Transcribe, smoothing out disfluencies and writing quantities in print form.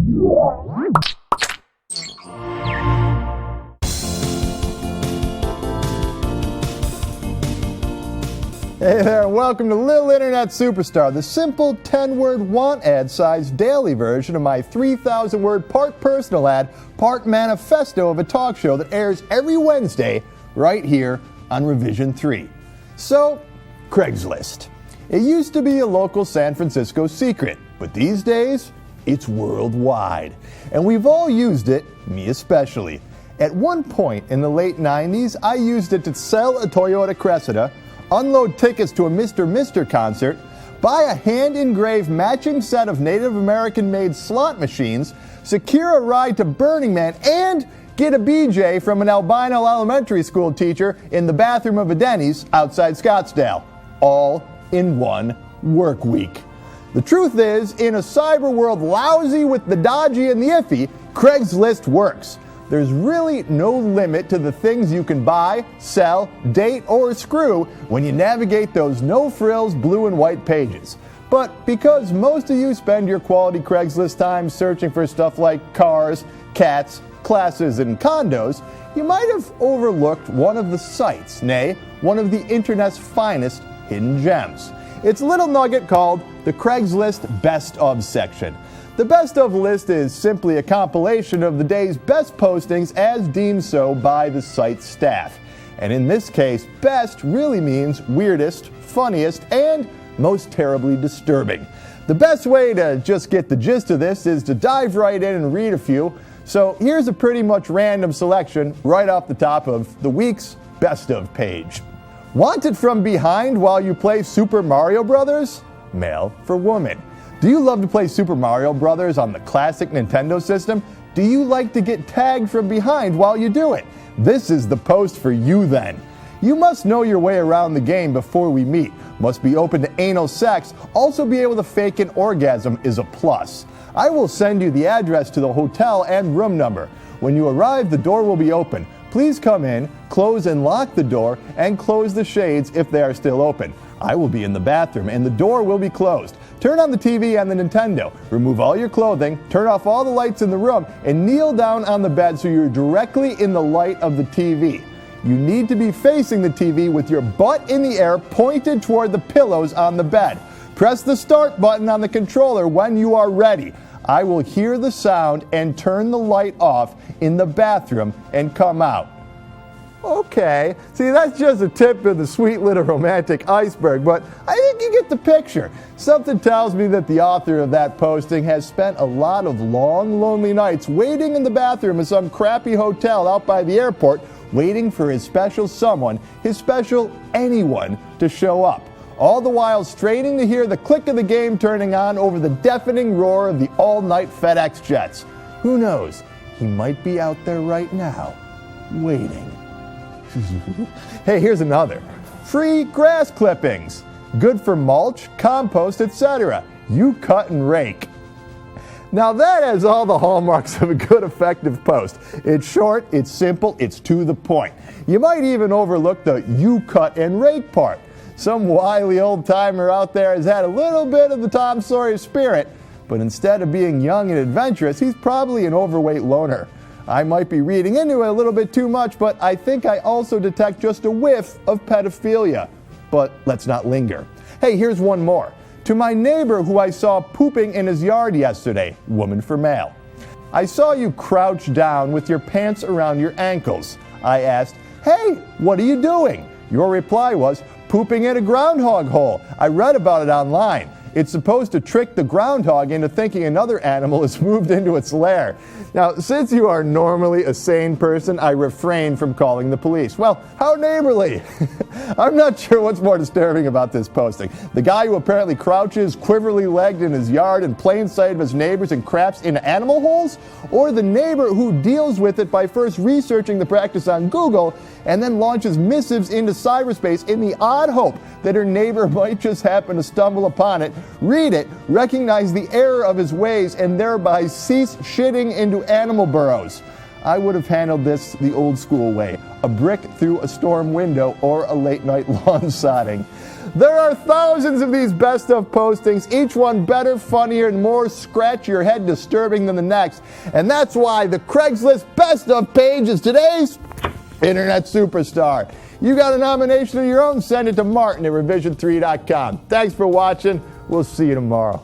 Hey there, and welcome to Lil Internet Superstar, the simple 10-word want ad-sized daily version of my 3,000-word part personal ad, part manifesto of a talk show that airs every Wednesday right here on Revision 3. So, Craigslist. It used to be a local San Francisco secret, but these days, it's worldwide. And we've all used it, me especially. At one point in the late 90s, I used it to sell a Toyota Cressida, unload tickets to a Mr. concert, buy a hand-engraved matching set of Native American-made slot machines, secure a ride to Burning Man, and get a BJ from an albino elementary school teacher in the bathroom of a Denny's outside Scottsdale. All in one work week. The truth is, in a cyber world lousy with the dodgy and the iffy, Craigslist works. There's really no limit to the things you can buy, sell, date, or screw when you navigate those no-frills blue and white pages. But because most of you spend your quality Craigslist time searching for stuff like cars, cats, classes, and condos, you might have overlooked one of the sites, nay, one of the internet's finest hidden gems. It's a little nugget called the Craigslist Best Of section. The Best Of list is simply a compilation of the day's best postings as deemed so by the site's staff. And in this case, best really means weirdest, funniest, and most terribly disturbing. The best way to just get the gist of this is to dive right in and read a few. So here's a pretty much random selection right off the top of the week's Best Of page. Want it from behind while you play Super Mario Brothers? Mail for woman. Do you love to play Super Mario Brothers on the classic Nintendo system? Do you like to get tagged from behind while you do it? This is the post for you then. You must know your way around the game before we meet. Must be open to anal sex. Also be able to fake an orgasm is a plus. I will send you the address to the hotel and room number. When you arrive, the door will be open. Please come in, close and lock the door, and close the shades if they are still open. I will be in the bathroom and the door will be closed. Turn on the TV and the Nintendo. Remove all your clothing, turn off all the lights in the room, and kneel down on the bed so you're directly in the light of the TV. You need to be facing the TV with your butt in the air pointed toward the pillows on the bed. Press the start button on the controller when you are ready. I will hear the sound and turn the light off in the bathroom and come out. Okay, see, that's just a tip of the sweet little romantic iceberg, but I think you get the picture. Something tells me that the author of that posting has spent a lot of long, lonely nights waiting in the bathroom of some crappy hotel out by the airport, waiting for his special someone, his special anyone, to show up. All the while straining to hear the click of the game turning on over the deafening roar of the all-night FedEx jets. Who knows? He might be out there right now, waiting. Hey, here's another. Free grass clippings. Good for mulch, compost, etc. You cut and rake. Now that has all the hallmarks of a good, effective post. It's short, it's simple, it's to the point. You might even overlook the you cut and rake part. Some wily old-timer out there has had a little bit of the Tom Sawyer spirit, but instead of being young and adventurous, he's probably an overweight loner. I might be reading into it a little bit too much, but I think I also detect just a whiff of pedophilia. But let's not linger. Hey, here's one more. To my neighbor who I saw pooping in his yard yesterday, woman for male. I saw you crouch down with your pants around your ankles. I asked, hey, what are you doing? Your reply was, pooping in a groundhog hole. I read about it online. It's supposed to trick the groundhog into thinking another animal has moved into its lair. Now, since you are normally a sane person, I refrain from calling the police. Well, how neighborly. I'm not sure what's more disturbing about this posting. The guy who apparently crouches quiverly legged in his yard in plain sight of his neighbors and craps into animal holes? Or the neighbor who deals with it by first researching the practice on Google and then launches missives into cyberspace in the odd hope that her neighbor might just happen to stumble upon it, read it, recognize the error of his ways, and thereby cease shitting into animal burrows. I would have handled this the old school way, a brick through a storm window or a late night lawn sodding. There are thousands of these best of postings, each one better, funnier, and more scratch your head disturbing than the next. And that's why the Craigslist best of page is today's Internet Superstar. You got a nomination of your own? Send it to Martin at revision3.com. Thanks for watching. We'll see you tomorrow.